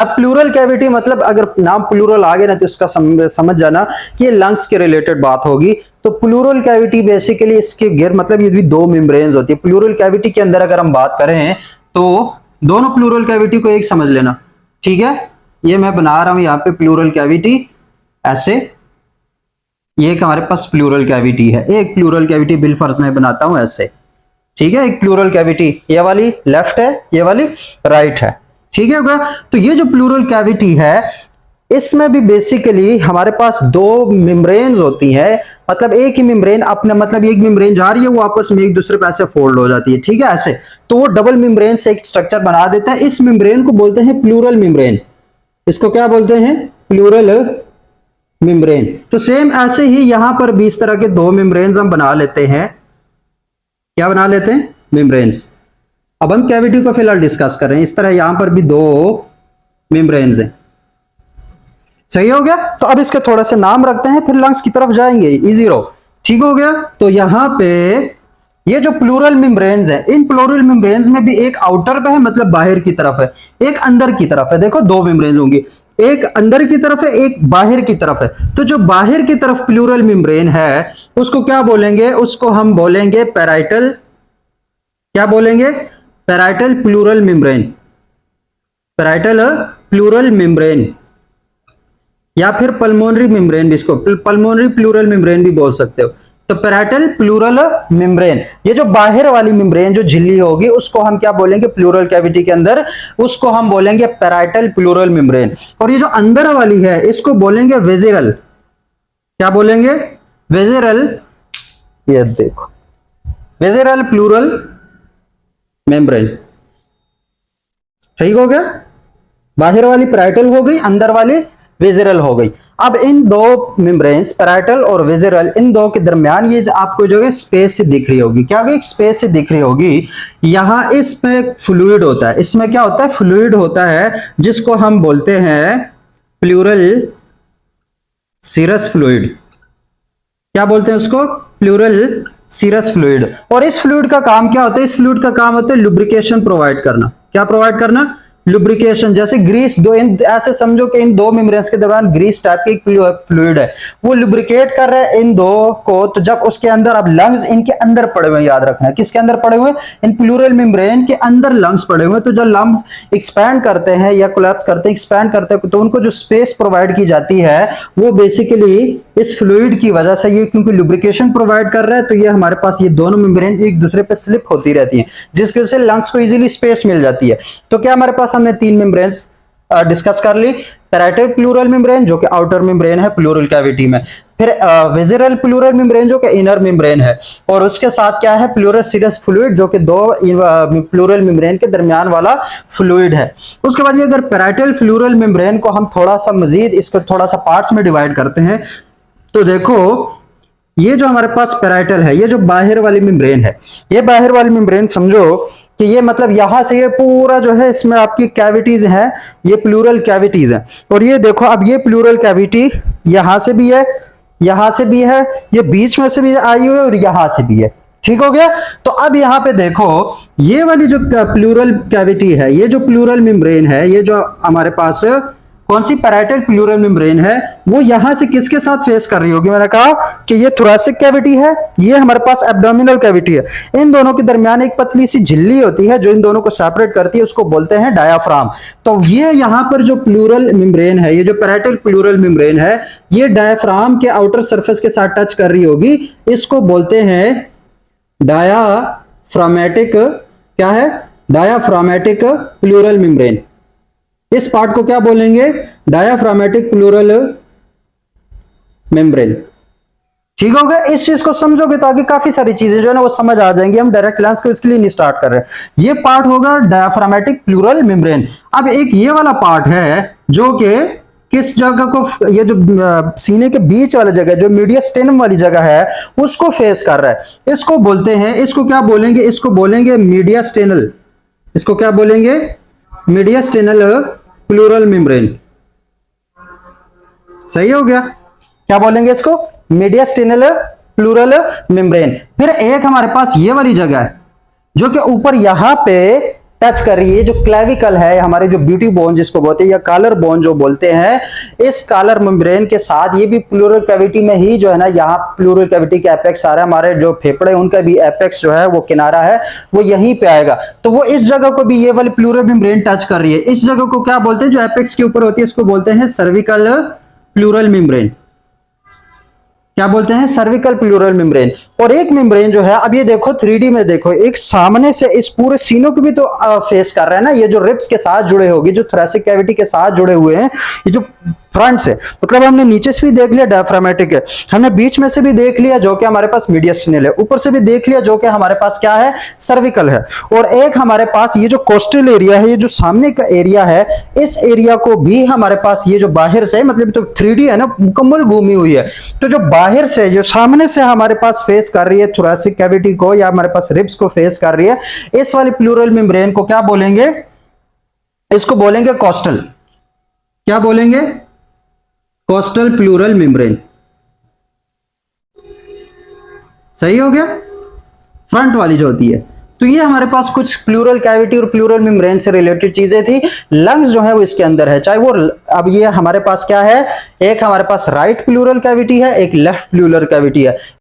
अब pleural cavity मतलब अगर नाम प्लूरल आ गया ना तो इसका समझ जाना कि ये लंग्स के रिलेटेड बात होगी। तो प्लूरल कैविटी बेसिकली इसके गिर मतलब ये भी दो मेम्ब्रेन्स होती है। प्लूरल कैविटी के अंदर अगर हम बात करें तो दोनों प्लूरल कैविटी को एक समझ लेना, ठीक है। ये मैं बना रहा हूं यहाँ पे प्लूरल कैविटी ऐसे, ये एक हमारे पास प्लूरल कैविटी है, एक प्लूरल कैविटी बिलफर्ज में बनाता हूं ऐसे, ठीक है। एक प्लूरल कैविटी ये वाली लेफ्ट है, ये वाली राइट है, ठीक है। तो ये जो प्लूरल कैविटी है इसमें भी बेसिकली हमारे पास दो मेम्ब्रेन्स होती हैं, मतलब एक ही मेम्ब्रेन अपने मतलब एक मेम्ब्रेन जा रही है वो आपस में एक दूसरे पे ऐसे फोल्ड हो जाती है, ठीक है ऐसे। तो वो डबल मेम्ब्रेन से एक स्ट्रक्चर बना देता है। इस मेम्ब्रेन को बोलते हैं प्लूरल मेम्ब्रेन। इसको क्या बोलते हैं? Pleural membrane. तो सेम ऐसे ही यहां पर भी इस तरह के दो मेम्ब्रेन्स हम बना लेते हैं। क्या बना लेते हैं? मेम्ब्रेन्स। अब हम कैविटी को फिलहाल डिस्कस कर रहे हैं। इस तरह यहां पर भी दो मेम्ब्रेन्स हैं, सही हो गया। तो अब इसके थोड़ा से नाम रखते हैं फिर लंग्स की तरफ जाएंगे, इजी रहो, ठीक हो गया। तो यहां पे ये जो प्लूरल मेम्ब्रेन्स है, इन प्लूरल मेम्ब्रेन्स में भी एक आउटर पे है मतलब बाहर की तरफ है, एक अंदर की तरफ है। देखो दो मेम्ब्रेन्स होंगी, एक अंदर की तरफ है एक बाहर की तरफ है। तो जो बाहर की तरफ प्लूरल मेम्ब्रेन है उसको क्या बोलेंगे? उसको हम बोलेंगे पैराइटल। क्या बोलेंगे? Parietal pleural membrane. Parietal pleural membrane या फिर पल्मोनरी मेम्ब्रेन भी, इसको पल्मोनरी प्लूरल मेम्ब्रेन भी बोल सकते हो। तो पैराइटल प्लूरल मेम्ब्रेन, ये जो बाहर वाली मेम्ब्रेन जो झिल्ली होगी उसको हम क्या बोलेंगे? प्लूरल कैविटी के अंदर उसको हम बोलेंगे पैराइटल प्लूरल मेम्ब्रेन। और ये जो अंदर वाली है इसको बोलेंगे वेजिरल। क्या बोलेंगे? वेजिरल। ये देखो वेजिरल प्लूरल मेम्ब्रेन, ठीक हो गया। बाहर वाली पैराइटल हो गई, अंदर वाली वेजिरल हो गई। अब इन दो मेम्ब्रेन्स पैराइटल और वेजिरल, इन दो के दरमियान ये आपको जो है स्पेस से दिख रही होगी। क्या होगी? स्पेस से दिख रही होगी। यहां इसमें फ्लूइड होता है। इसमें क्या होता है? फ्लूइड होता है जिसको हम बोलते हैं प्लूरल सीरस फ्लूइड। क्या बोलते हैं उसको? Pleural serous fluid. और इस फ्लूइड का काम क्या होता है? इस फ्लूइड का काम होता है लुब्रिकेशन प्रोवाइड करना। क्या प्रोवाइड करना? लुब्रिकेशन। जैसे ग्रीस, दो इन ऐसे समझो कि इन दो मेम्ब्रेन्स के दौरान ग्रीस टाइप की फ्लूइड है, वो लुब्रिकेट कर रहा है इन दो को। तो जब उसके अंदर अब लंग्स इनके अंदर पड़े हुए, याद रखना है किसके अंदर पड़े हुए? इन प्लूरल मेम्ब्रेन के अंदर लंग्स पड़े हुए। तो जब लंग्स एक्सपैंड करते हैं या कोलैप्स करते हैं, एक्सपैंड करते हैं, तो उनको जो स्पेस प्रोवाइड की जाती है वो बेसिकली इस फ्लूइड की वजह से, ये क्योंकि लुब्रिकेशन प्रोवाइड कर रहा है तो ये हमारे पास ये दोनों मेम्ब्रेन एक दूसरे पे स्लिप होती रहती हैं, जिसकी वजह से लंग्स को इजीली स्पेस मिल जाती है। तो क्या हमारे पास हमने तीन मेम्ब्रेन्स डिस्कस कर ली। पैराइटल प्लूरल मेम्ब्रेन जो कि आउटर मेम्ब्रेन है प्लूरल कैविटी में, फिर वेजिरल प्लूरल मेम्ब्रेन जो कि इनर मेम्ब्रेन है, और उसके साथ क्या है? प्लूरल सीरस फ्लूइड जो कि दो प्लूरल मेम्ब्रेन के दरमियान वाला फ्लूइड है। उसके बाद ये अगर पैराइटल प्लूरल मेम्ब्रेन को हम थोड़ा सा मजीद इसको थोड़ा सा पार्ट्स में डिवाइड करते हैं तो देखो ये जो हमारे पास पैराइटल है, ये जो बाहर वाली मेम्ब्रेन है, ये बाहर वाली मेम्ब्रेन समझो कि ये मतलब यहां से ये पूरा जो है इसमें आपकी कैविटीज हैं, ये प्लूरल कैविटीज हैं। और ये देखो अब ये प्लूरल कैविटी यहां से भी है, यहां से भी है, ये बीच में से भी आई हुई है और यहां से भी है, ठीक हो गया। तो अब यहां पे देखो ये वाली जो प्लूरल कैविटी है, ये जो प्लूरल मेम्ब्रेन है, ये जो हमारे पास कौन सी पैराइटल प्लूरल मेम्ब्रेन है, वो यहां से किसके साथ फेस कर रही होगी? मैंने कहा कि ये थोरैसिक कैविटी है, ये हमारे पास एब्डोमिनल कैविटी है। इन दोनों के दरमियान एक पतली सी झिल्ली होती है जो इन दोनों को सेपरेट करती है, उसको बोलते हैं डायाफ्राम। तो ये यहां पर जो प्लूरल मेम्ब्रेन है, ये जो पैराइटल प्लूरल मेम्ब्रेन है, ये डायाफ्राम के आउटर सरफेस के साथ टच कर रही होगी, इसको बोलते हैं डायाफ्रामेटिक। क्या है? डायाफ्रामेटिक प्लूरल मेम्ब्रेन। इस पार्ट को क्या बोलेंगे? डायाफ्रामेटिक प्लूरल मेम्ब्रेन, ठीक हो गया। इस चीज को समझोगे तो आगे काफी सारी चीजें जो है ना वो समझ आ जाएंगी। हम डायरेक्ट क्लास को इसके लिए नहीं स्टार्ट कर रहे हैं। ये पार्ट होगा डायाफ्रामेटिक प्लूरल मेम्ब्रेन। अब एक ये वाला पार्ट है जो कि किस जगह को, ये जो सीने के बीच वाली जगह, जो मीडियास्टेनम वाली जगह है, उसको फेस कर रहा है। इसको बोलते हैं, इसको क्या बोलेंगे? इसको बोलेंगे मीडियास्टेनल। इसको क्या बोलेंगे? मीडियास्टेनल प्लूरल मेम्ब्रेन। सही हो गया। क्या बोलेंगे इसको? मीडियास्टेनल प्लूरल मेम्ब्रेन। फिर एक हमारे पास ये वाली जगह है जो कि ऊपर यहां पे टच कर रही है। जो क्लेविकल है, हमारे जो ब्यूटी बोन जिसको बोलते हैं या कॉलर बोन जो बोलते हैं, इस कॉलर मेम्ब्रेन के साथ ये भी प्लूरल कैविटी में ही जो है ना, यहाँ प्लूरल कैविटी के एपेक्स आ रहा है, हमारे जो फेफड़े उनका भी एपेक्स जो है वो किनारा है वो यहीं पे आएगा। तो वो इस जगह को भी ये वाली प्लूरल मेम्ब्रेन टच कर रही है। इस जगह को क्या बोलते हैं, जो एपेक्स के ऊपर होती है, इसको बोलते हैं सर्विकल प्लूरल मेम्ब्रेन। क्या बोलते हैं, सर्विकल प्लूरल मेम्ब्रेन। और एक मेम्ब्रेन जो है, अब ये देखो 3D में देखो, एक सामने से इस पूरे सीनों को भी तो फेस कर रहा है ना, ये जो रिब्स के साथ जुड़े होगी, जो थोरेसिक कैविटी के साथ जुड़े हुए हैं, ये जो फ्रंट से, मतलब हमने नीचे से भी देख लिया डायफ्रामेटिक है, हमने बीच में से भी देख लिया जो कि हमारे पास मीडियस्टिनल है, ऊपर से भी देख लिया जो कि हमारे पास क्या है, सर्विकल है, और एक हमारे पास ये जो कोस्टल एरिया है, ये जो सामने का एरिया है, इस एरिया को भी हमारे पास ये जो बाहर से, मतलब तो 3D है ना, मुकम्मल घूमी हुई है, तो जो बाहर से, जो सामने से हमारे पास फेस कर रही है थोरेसिक कैविटी को, या हमारे पास रिब्स को फेस कर रही है, इस वाली प्लूरल मेम्ब्रेन को क्या बोलेंगे, इसको बोलेंगे कोस्टल। क्या बोलेंगे, कोस्टल प्लूरल मेम्ब्रेन। सही हो गया, फ्रंट वाली जो होती है। तो ये हमारे पास कुछ प्लूरल कैविटी और प्लूरल मेम्ब्रेन से रिलेटेड चीजें थी। लंग्स जो है वो इसके अंदर है, चाहे वो, अब ये हमारे पास क्या है, एक हमारे पास राइट प्लूरल कैविटी है, एक लेफ्ट प्लूरल कैविटी है।